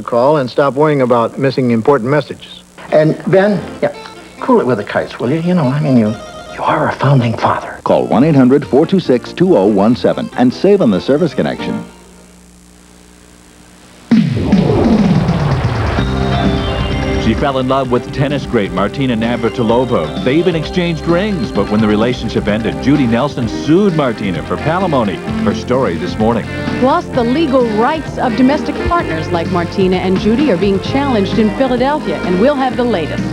call and stop worrying about missing important messages. And Ben, yeah, cool it with the kites, will you? You know, I mean, you are a founding father. Call 1-800-426-2017 and save on the service connection. She fell in love with tennis great Martina Navratilova. They even exchanged rings, but when the relationship ended, Judy Nelson sued Martina for palimony. Her story this morning. Plus, the legal rights of domestic partners like Martina and Judy are being challenged in Philadelphia, and we'll have the latest.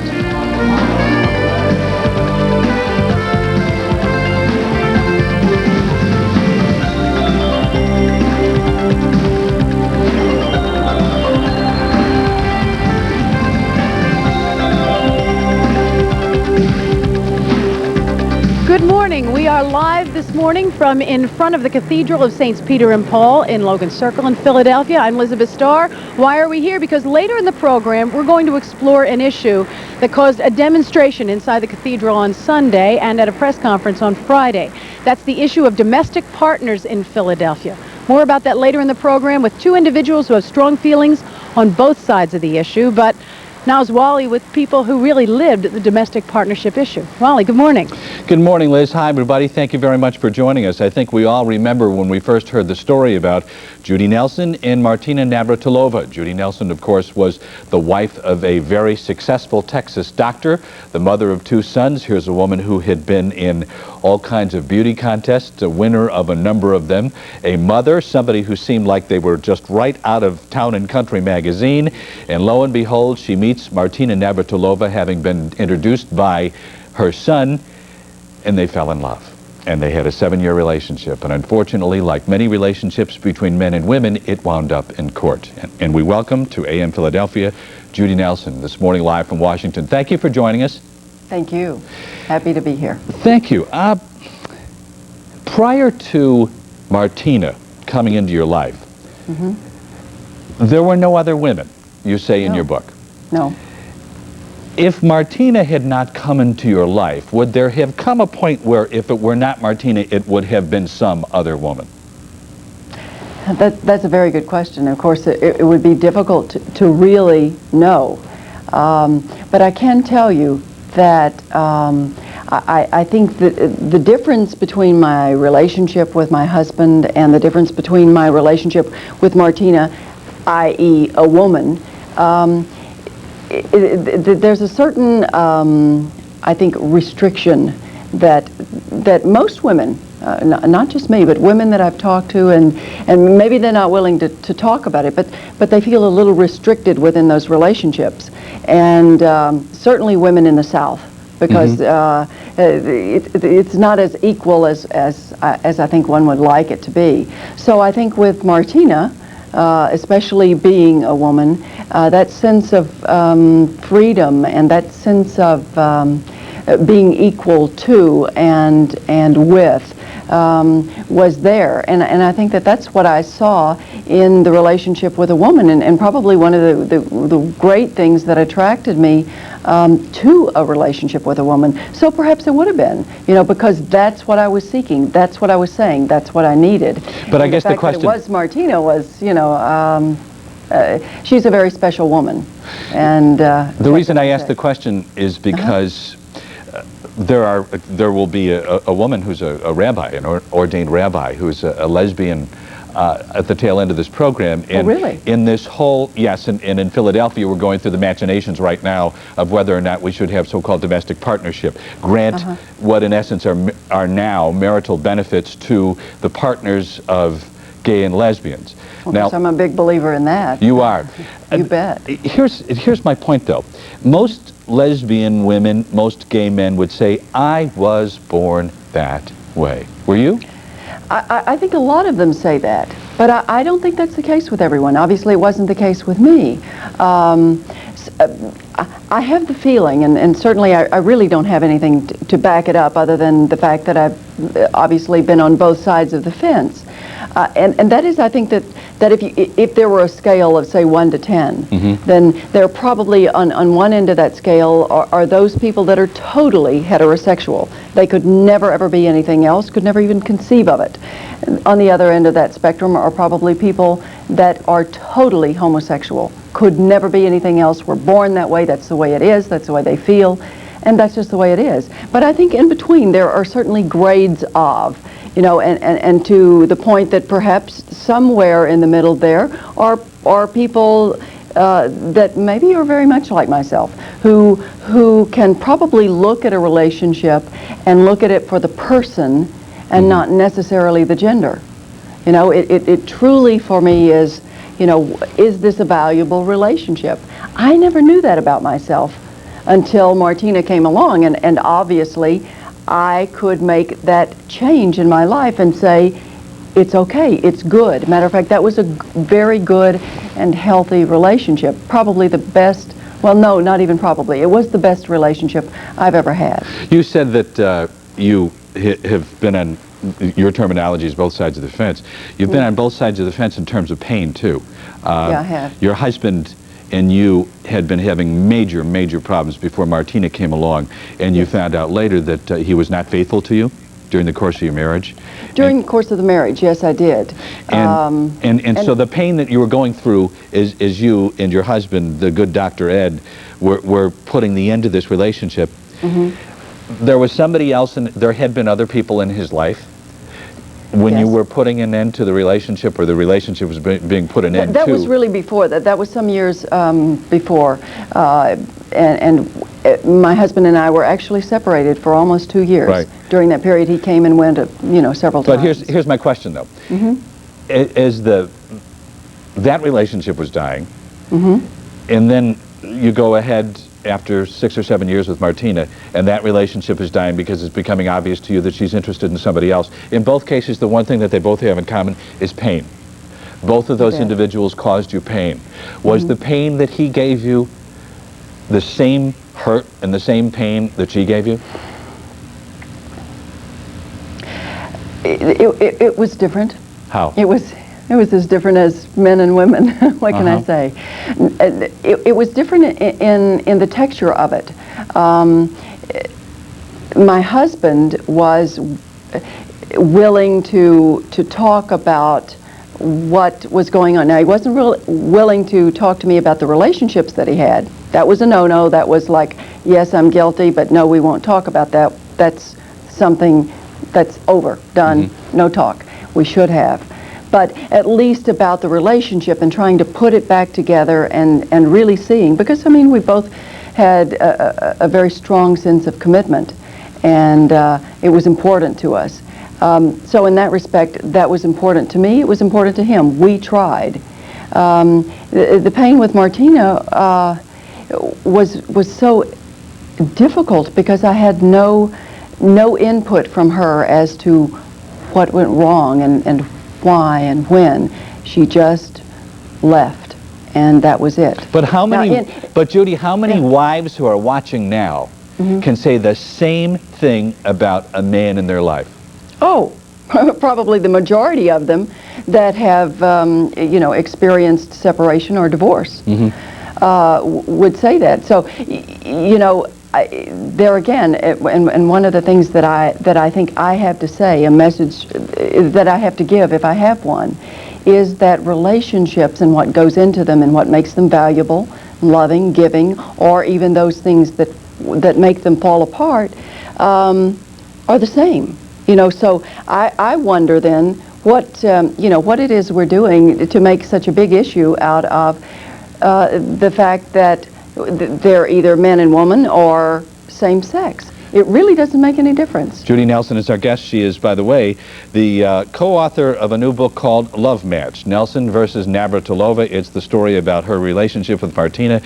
Good morning. We are live this morning from in front of the Cathedral of Saints Peter and Paul in Logan Circle in Philadelphia. I'm Elizabeth Starr. Why are we here? Because later in the program, we're going to explore an issue that caused a demonstration inside the cathedral on Sunday and at a press conference on Friday. That's the issue of domestic partners in Philadelphia. More about that later in the program with two individuals who have strong feelings on both sides of the issue. But now's Wally with people who really lived the domestic partnership issue. Wally, good morning. Good morning, Liz. Hi, everybody. Thank you very much for joining us. I think we all remember when we first heard the story about Judy Nelson and Martina Navratilova. Judy Nelson, of course, was the wife of a very successful Texas doctor, the mother of two sons. Here's a woman who had been in all kinds of beauty contests, a winner of a number of them, a mother, somebody who seemed like they were just right out of Town and Country magazine. And lo and behold, she meets Martina Navratilova, having been introduced by her son, and they fell in love. And they had a 7-year relationship. And unfortunately, like many relationships between men and women, it wound up in court. And we welcome to AM Philadelphia, Judy Nelson, this morning live from Washington. Thank you for joining us. Thank you. Happy to be here. Thank you. Prior to Martina coming into your life, there were no other women, you say in your book. No. If Martina had not come into your life, would there have come a point where if it were not Martina, it would have been some other woman? That's a very good question. Of course, it would be difficult to really know. But I can tell you that I think that the difference between my relationship with my husband and the difference between my relationship with Martina, i.e. a woman, there's a certain, I think, restriction that most women, not just me, but women that I've talked to, and maybe they're not willing to talk about it, but they feel a little restricted within those relationships, and certainly women in the South, because it's not as equal as I think one would like it to be. So I think with Martina, especially being a woman, that sense of freedom and that sense of being equal to and with was there, and I think that's what I saw in the relationship with a woman, and probably one of the great things that attracted me to a relationship with a woman. So perhaps it would have been, because that's what I was seeking, that's what I was saying, that's what I needed. But I guess the question was Martina was, she's a very special woman, and the reason I asked the question is because there will be a woman who's a rabbi, an ordained rabbi, who's a lesbian at the tail end of this program. And really? In this whole, yes, and in Philadelphia, we're going through the machinations right now of whether or not we should have so-called domestic partnership. Grant what in essence are now marital benefits to the partners of gay and lesbians. Well, now, I'm a big believer in that. You are. You bet. Here's my point, though. Most lesbian women, most gay men would say, I was born that way. Were you? I think a lot of them say that, but I don't think that's the case with everyone. Obviously, it wasn't the case with me. I have the feeling, and certainly I really don't have anything to back it up other than the fact that I've obviously been on both sides of the fence. And that is, I think, that if there were a scale of, say, 1 to 10, then there are probably on one end of that scale are those people that are totally heterosexual. They could never, ever be anything else, could never even conceive of it. On the other end of that spectrum are probably people that are totally homosexual, could never be anything else, were born that way, that's the way it is, that's the way they feel, and that's just the way it is. But I think in between there are certainly grades of, you know, and to the point that perhaps somewhere in the middle there are people that maybe are very much like myself, who can probably look at a relationship and look at it for the person and not necessarily the gender. You know, it truly for me is, you know, is this a valuable relationship? I never knew that about myself until Martina came along, and obviously I could make that change in my life and say, it's okay, it's good. Matter of fact, that was a very good and healthy relationship. Probably the best, well, no, not even probably. It was the best relationship I've ever had. You said that you have been on, your terminology is both sides of the fence. You've been on both sides of the fence in terms of pain, too. Yeah, I have. Your husband and you had been having major, major problems before Martina came along, and you found out later that he was not faithful to you during the course of your marriage. During the course of the marriage, yes, I did. And so the pain that you were going through is you and your husband, the good Dr. Ed, were putting the end to this relationship. There was somebody else, and there had been other people in his life when you were putting an end to the relationship, or the relationship was being put an end to? That was really before that. That was some years before. My husband and I were actually separated for almost 2 years. Right. During that period, he came and went, you know, several times. But here's my question, though. As that relationship was dying, and then you go ahead after 6 or 7 years with Martina, and that relationship is dying because it's becoming obvious to you that she's interested in somebody else. In both cases, the one thing that they both have in common is pain. Both of those individuals caused you pain. Was the pain that he gave you the same hurt and the same pain that she gave you? It was different. How? It was as different as men and women. What can I say? It was different in the texture of it. My husband was willing to talk about what was going on. Now, he wasn't willing to talk to me about the relationships that he had. That was a no-no. That was like, yes, I'm guilty, but no, we won't talk about that. That's something that's over, done, no talk. We should have. But at least about the relationship and trying to put it back together and really seeing, because, I mean, we both had a very strong sense of commitment, and it was important to us. So in that respect, that was important to me. It was important to him. We tried. The pain with Martina was so difficult because I had no input from her as to what went wrong and why and when. She just left, and that was it. But how many? But Judy, how many wives who are watching now can say the same thing about a man in their life? Oh, probably the majority of them that have, you know, experienced separation or divorce would say that. So, you know, there again, and one of the things that I think I have to say, a message that I have to give, if I have one, is that relationships and what goes into them and what makes them valuable, loving, giving, or even those things that make them fall apart, are the same. You know, so I wonder then what you know, what it is we're doing to make such a big issue out of the fact that they're either man and woman or same sex. It really doesn't make any difference. Judy Nelson is our guest. She is, by the way, the co-author of a new book called Love Match, Nelson versus Navratilova. It's the story about her relationship with Martina,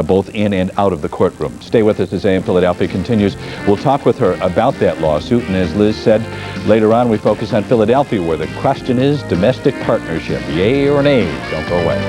both in and out of the courtroom. Stay with us as AM Philadelphia continues. We'll talk with her about that lawsuit, and as Liz said, later on we focus on Philadelphia, where the question is domestic partnership, yay or nay. Don't go away.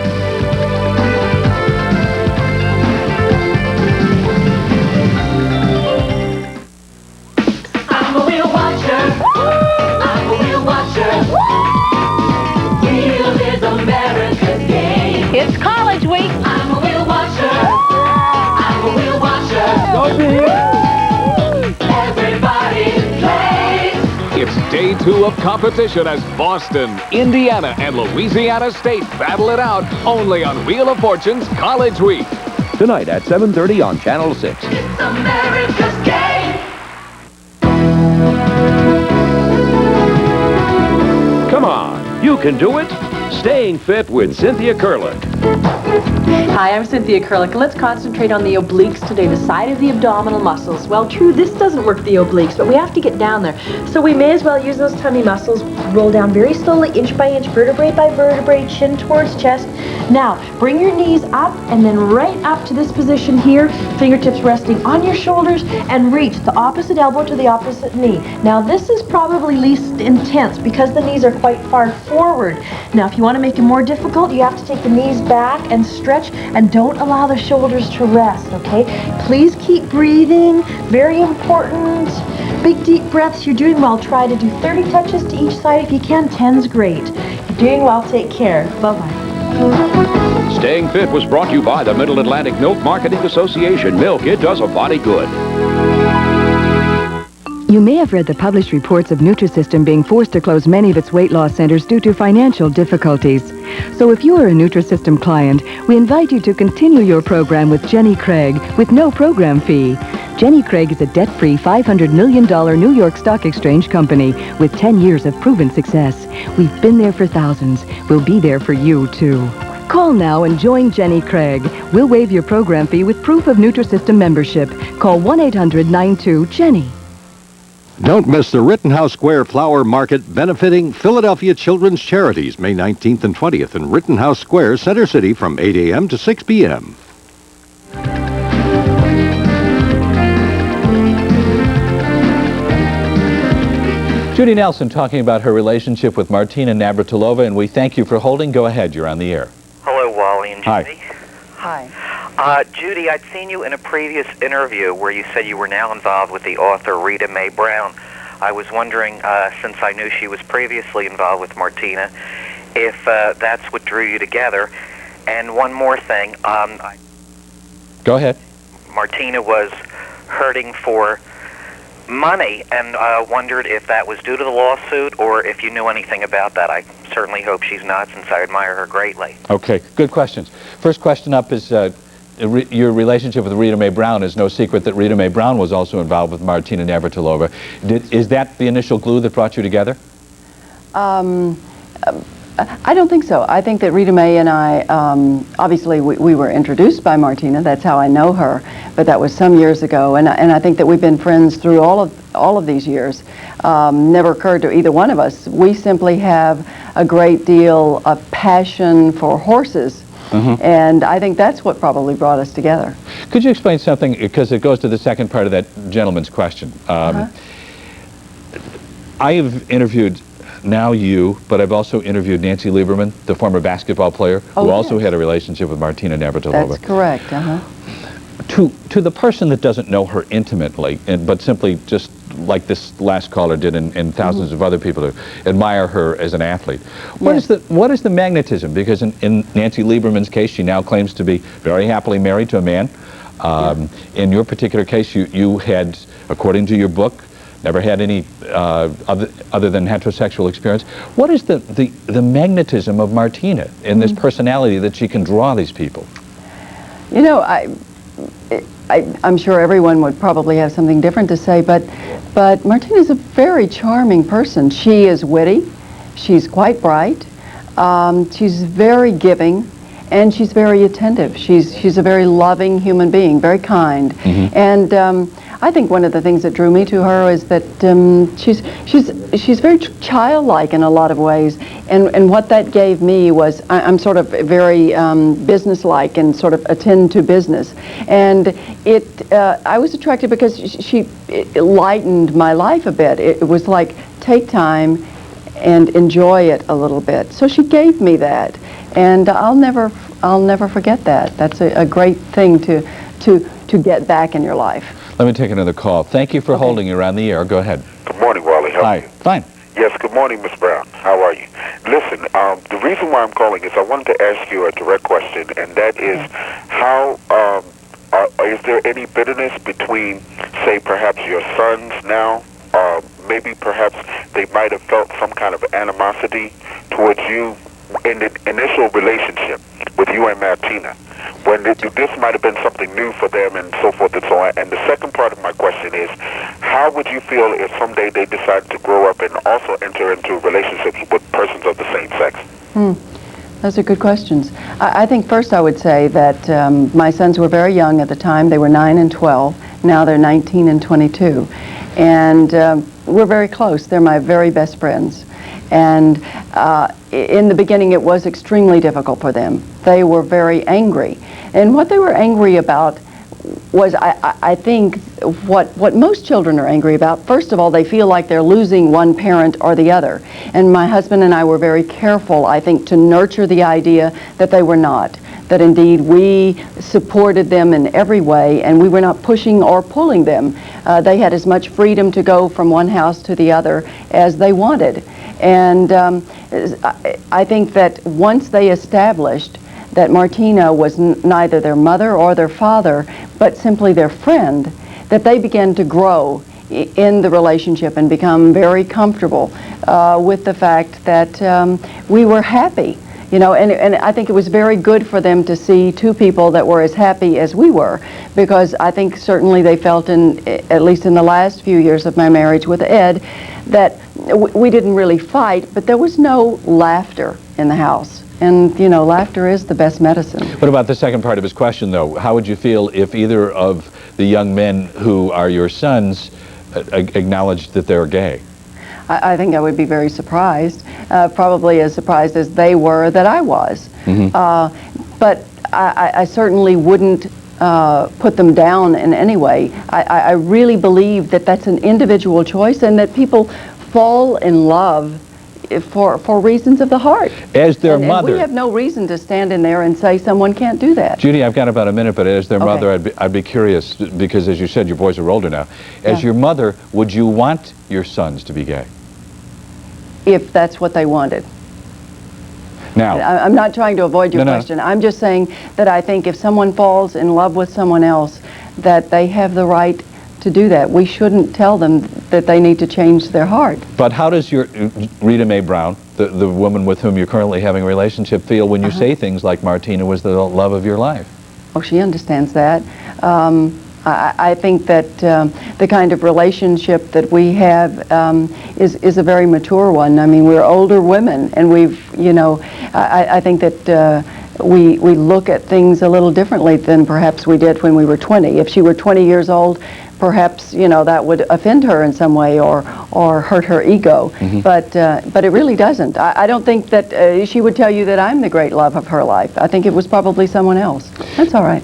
2 of competition as Boston, Indiana, and Louisiana State battle it out only on Wheel of Fortune's College Week. Tonight at 7:30 on Channel 6. It's America's game. Come on, you can do it. Staying fit with Cynthia Kurlick. Hi, I'm Cynthia Kurlick. Let's concentrate on the obliques today, the side of the abdominal muscles. Well, true, this doesn't work the obliques, but we have to get down there. So we may as well use those tummy muscles. Roll down very slowly, inch by inch, vertebrae by vertebrae, chin towards chest. Now, bring your knees up and then right up to this position here, fingertips resting on your shoulders, and reach the opposite elbow to the opposite knee. Now, this is probably least intense because the knees are quite far forward. Now, if you want to make it more difficult, you have to take the knees back and stretch, and don't allow the shoulders to rest, okay? Please keep breathing, very important. Big deep breaths. You're doing well. Try to do 30 touches to each side. If you can, 10's great. You're doing well. Take care. Bye-bye. Staying Fit was brought to you by the Middle Atlantic Milk Marketing Association. Milk, it does a body good. You may have read the published reports of Nutrisystem being forced to close many of its weight loss centers due to financial difficulties. So if you are a Nutrisystem client, we invite you to continue your program with Jenny Craig with no program fee. Jenny Craig is a debt-free $500 million New York Stock Exchange company with 10 years of proven success. We've been there for thousands. We'll be there for you, too. Call now and join Jenny Craig. We'll waive your program fee with proof of Nutrisystem membership. Call 1-800-92-JENNY. Don't miss the Rittenhouse Square Flower Market benefiting Philadelphia Children's Charities, May 19th and 20th in Rittenhouse Square, Center City from 8 a.m. to 6 p.m. Judy Nelson talking about her relationship with Martina Navratilova, and we thank you for holding. Go ahead, you're on the air. Hello, Wally and Judy. Hi. Judy, I'd seen you in a previous interview where you said you were now involved with the author Rita Mae Brown. I was wondering, since I knew she was previously involved with Martina, if that's what drew you together. And one more thing. Go ahead. Martina was hurting for money, and wondered if that was due to the lawsuit or if you knew anything about that. I certainly hope she's not, since I admire her greatly. Okay, good questions. First question up is your relationship with Rita Mae Brown. Is no secret that Rita Mae Brown was also involved with Martina Navratilova. Is that the initial glue that brought you together? I don't think so. I think that Rita Mae and I, obviously we were introduced by Martina. That's how I know her, but that was some years ago. And I think that we've been friends through all of these years. Never occurred to either one of us. We simply have a great deal of passion for horses. Mm-hmm. And I think that's what probably brought us together. Could you explain something, because it goes to the second part of that gentleman's question. I have interviewed now you, but I've also interviewed Nancy Lieberman, the former basketball player, who also had a relationship with Martina Navratilova. That's correct, To the person that doesn't know her intimately, but simply just like this last caller did and thousands of other people who admire her as an athlete, what is the magnetism? Because in Nancy Lieberman's case, she now claims to be very happily married to a man. In your particular case, you had, according to your book, never had any other than heterosexual experience. What is the magnetism of Martina in this personality that she can draw these people? You know, I'm sure everyone would probably have something different to say, but Martina's a very charming person. She is witty, she's quite bright, she's very giving, and she's very attentive. She's a very loving human being, very kind. And I think one of the things that drew me to her is that she's very childlike in a lot of ways, and what that gave me was I'm sort of very businesslike and sort of attend to business, and I was attracted because she lightened my life a bit. It was like, take time and enjoy it a little bit. So she gave me that, and I'll never forget that. That's a great thing to get back in your life. Let me take another call. Thank you for holding. You're on the air. Go ahead. Good morning, Wally. How are you? Fine. Yes, good morning, Miss Brown. How are you? Listen, the reason why I'm calling is I wanted to ask you a direct question, and that is how, is there any bitterness between, say, perhaps your sons now? Maybe perhaps they might have felt some kind of animosity towards you in the initial relationship with you and Martina, when this might have been something new for them and so forth and so on. And the second part of my question is, how would you feel if someday they decided to grow up and also enter into relationships with persons of the same sex? Those are good questions. I think first I would say that my sons were very young at the time. They were 9 and 12. Now they're 19 and 22. And we're very close. They're my very best friends. And in the beginning it was extremely difficult for them. They were very angry. And what they were angry about was, I think, what most children are angry about. First of all, they feel like they're losing one parent or the other. And my husband and I were very careful, I think, to nurture the idea that they were not. That indeed we supported them in every way, and we were not pushing or pulling them. They had as much freedom to go from one house to the other as they wanted. And I think that once they established that Martina was neither their mother or their father, but simply their friend, that they began to grow in the relationship and become very comfortable with the fact that we were happy. You know, and I think it was very good for them to see two people that were as happy as we were, because I think certainly they felt, at least in the last few years of my marriage with Ed, that we didn't really fight, but there was no laughter in the house. And, you know, laughter is the best medicine. What about the second part of his question, though? How would you feel if either of the young men who are your sons acknowledged that they're gay? I think I would be very surprised, probably as surprised as they were that I was. But I certainly wouldn't put them down in any way. I really believe that that's an individual choice, and that people fall in love for reasons of the heart. As their mother. And we have no reason to stand in there and say someone can't do that. Judy, I've got about a minute, but as their mother, I'd be curious, because as you said, your boys are older now. As your mother, would you want your sons to be gay? If that's what they wanted. Now, I'm not trying to avoid your question. I'm just saying that I think if someone falls in love with someone else, that they have the right to do that. We shouldn't tell them that they need to change their heart. But how does your Rita Mae Brown, the woman with whom you're currently having a relationship, feel when you say things like Martina was the love of your life? Oh, she understands that. I think that the kind of relationship that we have is a very mature one. I mean, we're older women, and we've, you know, I think that we look at things a little differently than perhaps we did when we were 20. If she were 20 years old, perhaps, you know, that would offend her in some way or hurt her ego. But it really doesn't. I don't think that she would tell you that I'm the great love of her life. I think it was probably someone else. That's all right.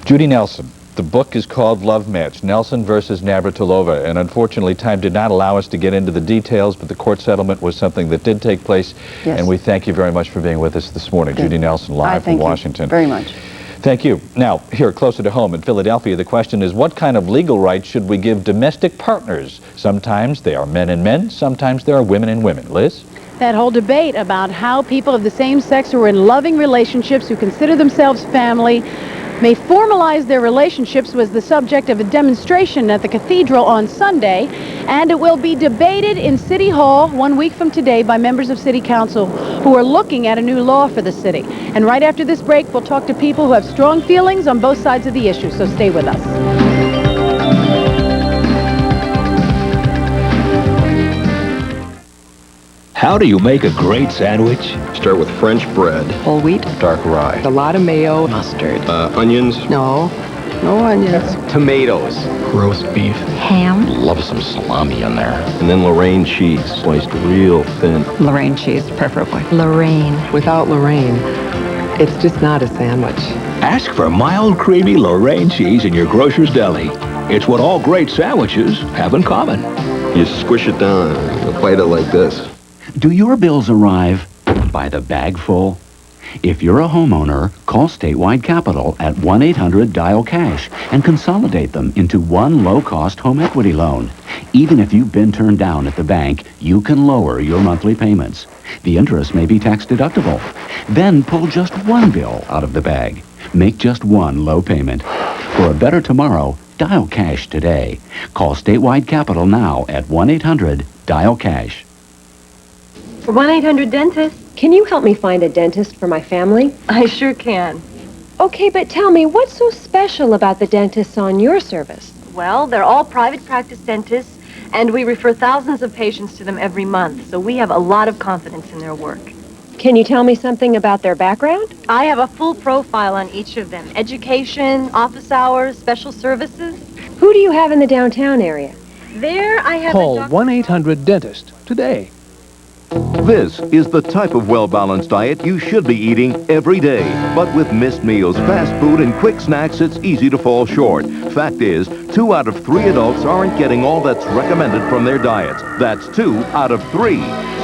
Judy Nelson. The book is called Love Match, Nelson versus Navratilova, and unfortunately time did not allow us to get into the details, but the court settlement was something that did take place, and we thank you very much for being with us this morning. Judy Nelson, live from Washington. Thank you very much. Thank you. Now, here closer to home in Philadelphia, the question is, what kind of legal rights should we give domestic partners? Sometimes they are men and men, sometimes they are women and women. Liz? That whole debate about how people of the same sex who are in loving relationships, who consider themselves family, may formalize their relationships was the subject of a demonstration at the cathedral on Sunday, and it will be debated in City Hall 1 week from today by members of City Council who are looking at a new law for the city. And right after this break, we'll talk to people who have strong feelings on both sides of the issue, so stay with us. How do you make a great sandwich? Start with French bread. Whole wheat. Dark rye. A lot of mayo. Mustard. Onions. No onions. Tomatoes. Roast beef. Ham. Love some salami in there. And then Lorraine cheese, sliced real thin. Lorraine cheese, preferably. Lorraine. Without Lorraine, it's just not a sandwich. Ask for mild, creamy Lorraine cheese in your grocer's deli. It's what all great sandwiches have in common. You squish it down and bite it like this. Do your bills arrive by the bag full? If you're a homeowner, call Statewide Capital at 1-800-DIAL-CASH and consolidate them into one low-cost home equity loan. Even if you've been turned down at the bank, you can lower your monthly payments. The interest may be tax deductible. Then pull just one bill out of the bag. Make just one low payment. For a better tomorrow, dial cash today. Call Statewide Capital now at 1-800-DIAL-CASH. 1-800-DENTIST. Can you help me find a dentist for my family? I sure can. Okay, but tell me, what's so special about the dentists on your service? Well, they're all private practice dentists, and we refer thousands of patients to them every month, so we have a lot of confidence in their work. Can you tell me something about their background? I have a full profile on each of them. Education, office hours, special services. Who do you have in the downtown area? There I have Call 1-800-DENTIST today. This is the type of well-balanced diet you should be eating every day. But with missed meals, fast food, and quick snacks, it's easy to fall short. Fact is, 2 out of 3 adults aren't getting all that's recommended from their diets. That's 2 out of 3.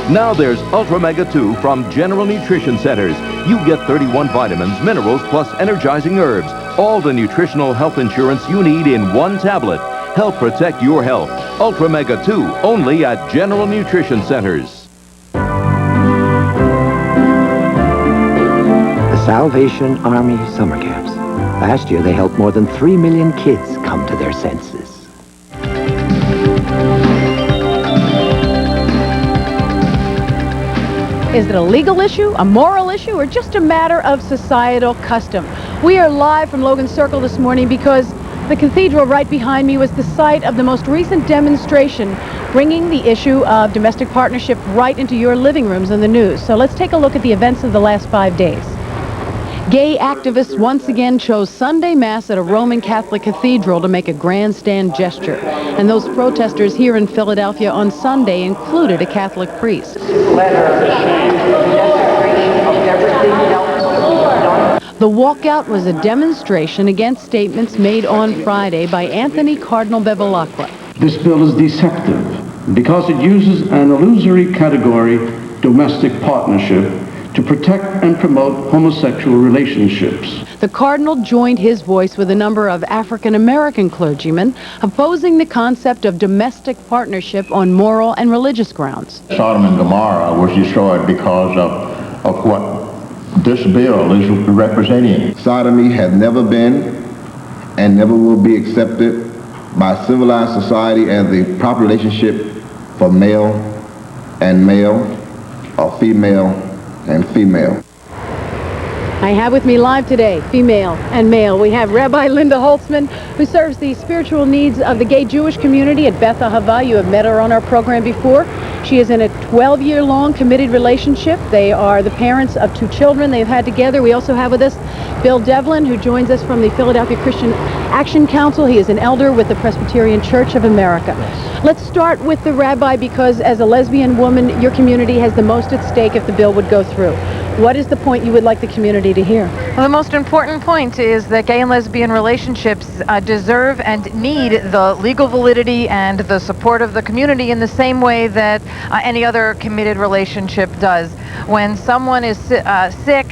Now there's Ultra Mega 2 from General Nutrition Centers. You get 31 vitamins, minerals, plus energizing herbs. All the nutritional health insurance you need in one tablet. Help protect your health. Ultra Mega 2, only at General Nutrition Centers. Salvation Army summer camps. Last year, they helped more than 3 million kids come to their senses. Is it a legal issue, a moral issue, or just a matter of societal custom? We are live from Logan Circle this morning because the cathedral right behind me was the site of the most recent demonstration bringing the issue of domestic partnership right into your living rooms in the news. So let's take a look at the events of the last 5 days. Gay activists once again chose Sunday Mass at a Roman Catholic cathedral to make a grandstand gesture. And those protesters here in Philadelphia on Sunday included a Catholic priest. The walkout was a demonstration against statements made on Friday by Anthony Cardinal Bevilacqua. This bill is deceptive because it uses an illusory category, domestic partnership, to protect and promote homosexual relationships. The Cardinal joined his voice with a number of African-American clergymen opposing the concept of domestic partnership on moral and religious grounds. Sodom and Gomorrah was destroyed because of what this bill is representing. Sodomy has never been and never will be accepted by civilized society as the proper relationship for male and male or female and female. I have with me live today, female and male. We have Rabbi Linda Holtzman, who serves the spiritual needs of the gay Jewish community at Beth Ahava. You have met her on our program before. She is in a 12-year-long committed relationship. They are the parents of 2 children they've had together. We also have with us Bill Devlin, who joins us from the Philadelphia Christian Action Council. He is an elder with the Presbyterian Church of America. Let's start with the rabbi because as a lesbian woman, your community has the most at stake if the bill would go through. What is the point you would like the community to hear? Well, the most important point is that gay and lesbian relationships deserve and need the legal validity and the support of the community in the same way that any other committed relationship does. When someone is sick,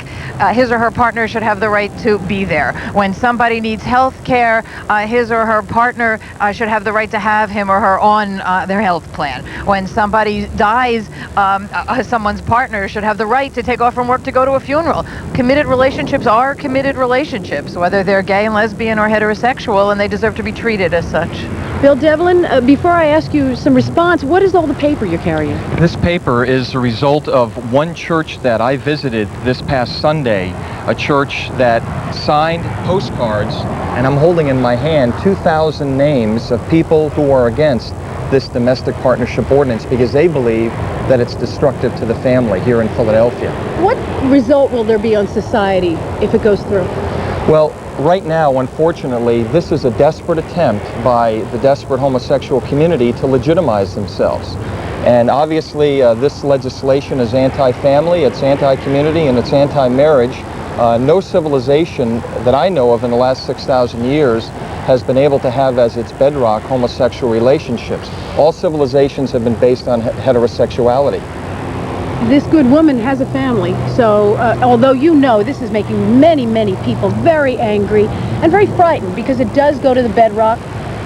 his or her partner should have the right to be there. When somebody needs health care, his or her partner should have the right to have him or her on their health plan. When somebody dies, someone's partner should have the right to take off from work to go to a funeral. Committed relationships are committed relationships, whether they're gay and lesbian or heterosexual, and they deserve to be treated as such. Bill Devlin, before I ask you some response, what is all the paper you're carrying? This paper is the result of one church that I visited this past Sunday, a church that signed postcards, and I'm holding in my hand 2,000 names of people who are against this domestic partnership ordinance because they believe that it's destructive to the family here in Philadelphia. What result will there be on society if it goes through? Well, right now, unfortunately, this is a desperate attempt by the desperate homosexual community to legitimize themselves. And obviously, this legislation is anti-family, it's anti-community, and it's anti-marriage. No civilization that I know of in the last 6,000 years has been able to have as its bedrock homosexual relationships. All civilizations have been based on heterosexuality. This good woman has a family, so although you know this is making many, many people very angry and very frightened because it does go to the bedrock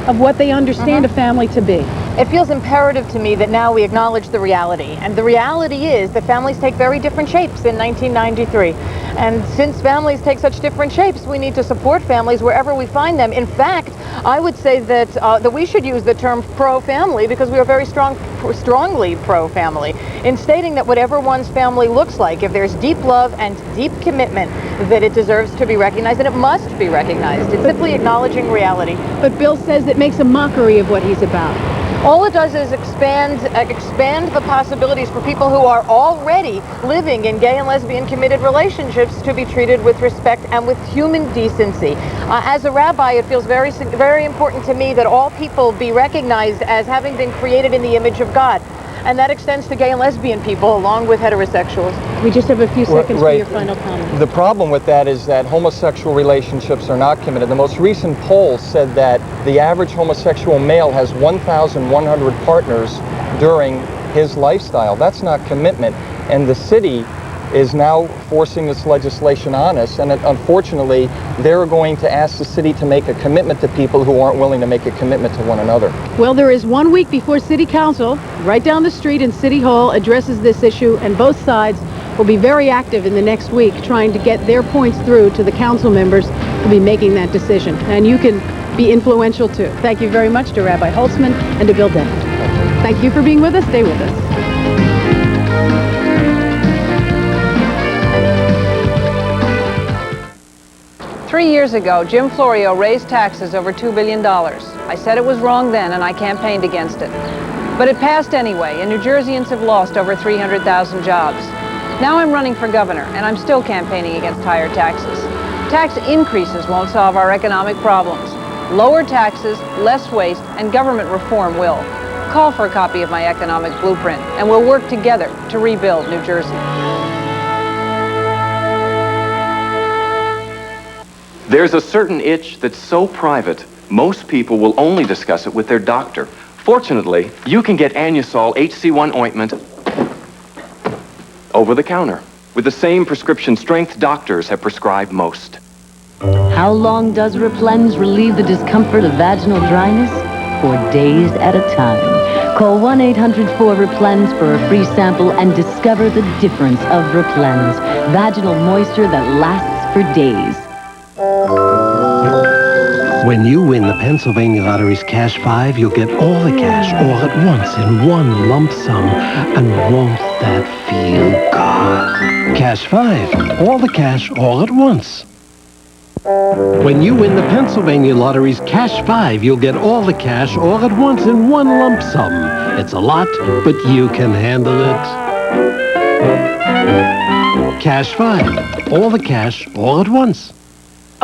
of what they understand a family to be. It feels imperative to me that now we acknowledge the reality. And the reality is that families take very different shapes in 1993. And since families take such different shapes, we need to support families wherever we find them. In fact, I would say that, that we should use the term pro-family because we are very strongly pro-family in stating that whatever one's family looks like, if there's deep love and deep commitment, that it deserves to be recognized, and it must be recognized. It's simply acknowledging reality. But Bill says it makes a mockery of what he's about. All it does is expand the possibilities for people who are already living in gay and lesbian committed relationships to be treated with respect and with human decency. As a rabbi, it feels very important to me that all people be recognized as having been created in the image of God. And that extends to gay and lesbian people along with heterosexuals. We just have a few seconds for your final comment. The problem with that is that homosexual relationships are not committed. The most recent poll said that the average homosexual male has 1,100 partners during his lifestyle. That's not commitment. And the city is now forcing this legislation on us, and unfortunately they're going to ask the city to make a commitment to people who aren't willing to make a commitment to one another. Well, there is 1 week before City Council, right down the street in City Hall, addresses this issue, and both sides will be very active in the next week trying to get their points through to the council members who will be making that decision. And you can be influential too. Thank you very much to Rabbi Holtzman and to Bill Dennett. Thank you for being with us. Stay with us. 3 years ago, Jim Florio raised taxes over $2 billion. I said it was wrong then, and I campaigned against it. But it passed anyway, and New Jerseyans have lost over 300,000 jobs. Now I'm running for governor, and I'm still campaigning against higher taxes. Tax increases won't solve our economic problems. Lower taxes, less waste, and government reform will. Call for a copy of my economic blueprint, and we'll work together to rebuild New Jersey. There's a certain itch that's so private, most people will only discuss it with their doctor. Fortunately, you can get Anusol HC1 ointment over the counter with the same prescription strength doctors have prescribed most. How long does Replens relieve the discomfort of vaginal dryness? For days at a time. Call 1-800-4-REPLENS for a free sample and discover the difference of Replens. Vaginal moisture that lasts for days. When you win the Pennsylvania Lottery's Cash 5, you'll get all the cash all at once in one lump sum. And won't that feel good? Cash 5, all the cash all at once. When you win the Pennsylvania Lottery's Cash 5, you'll get all the cash all at once in one lump sum. It's a lot, but you can handle it. Cash 5, all the cash all at once.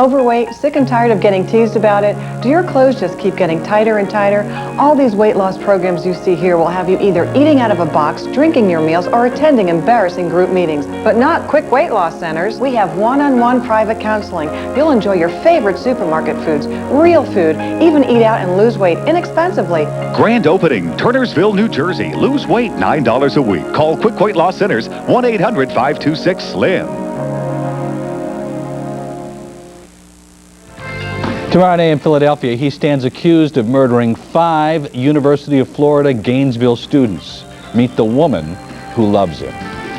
Overweight, sick and tired of getting teased about it? Do your clothes just keep getting tighter and tighter? All these weight loss programs you see here will have you either eating out of a box, drinking your meals, or attending embarrassing group meetings. But not quick weight loss centers. We have one-on-one private counseling. You'll enjoy your favorite supermarket foods, real food, even eat out and lose weight inexpensively. Grand opening, Turnersville, New Jersey. Lose weight, $9 a week. Call Quick Weight Loss Centers, 1-800-526-SLIM. Tomorrow night in Philadelphia, he stands accused of murdering 5 University of Florida Gainesville students. Meet the woman who loves him.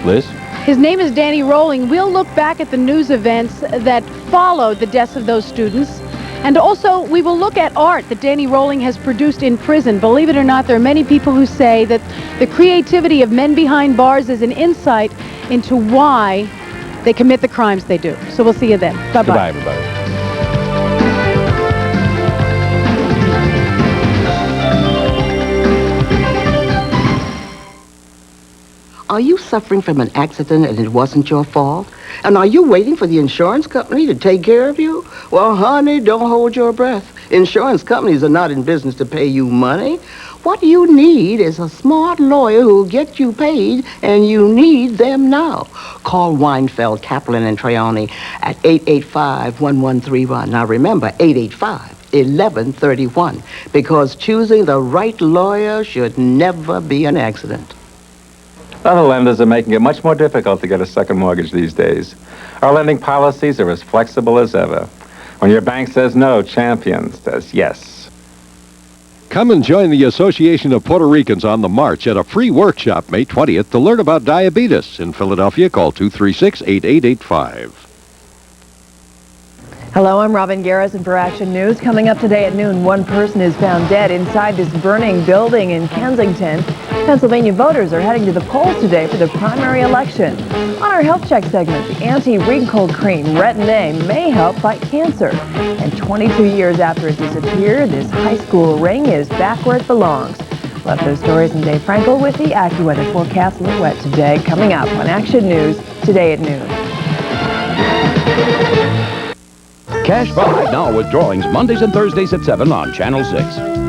Liz? His name is Danny Rolling. We'll look back at the news events that followed the deaths of those students. And also, we will look at art that Danny Rolling has produced in prison. Believe it or not, there are many people who say that the creativity of men behind bars is an insight into why they commit the crimes they do. So we'll see you then. Bye-bye. Goodbye, everybody. Are you suffering from an accident and it wasn't your fault? And are you waiting for the insurance company to take care of you? Well, honey, don't hold your breath. Insurance companies are not in business to pay you money. What you need is a smart lawyer who will get you paid, and you need them now. Call Weinfeld, Kaplan, and Treoni at 885-1131. Now remember, 885-1131, because choosing the right lawyer should never be an accident. Other lenders are making it much more difficult to get a second mortgage these days. Our lending policies are as flexible as ever. When your bank says no, Champion says yes. Come and join the Association of Puerto Ricans on the march at a free workshop May 20th to learn about diabetes. In Philadelphia, call 236-8885. Hello, I'm Robin Garrison and for Action News. Coming up today at noon, one person is found dead inside this burning building in Kensington. Pennsylvania voters are heading to the polls today for the primary election. On our Health Check segment, the anti-wrinkle cream Retin-A may help fight cancer. And 22 years after it disappeared, this high school ring is back where it belongs. We'll have those stories and Dave Frankel with the AccuWeather forecast. A little wet today, coming up on Action News today at noon. Cash 5 now with drawings Mondays and Thursdays at 7 on Channel 6.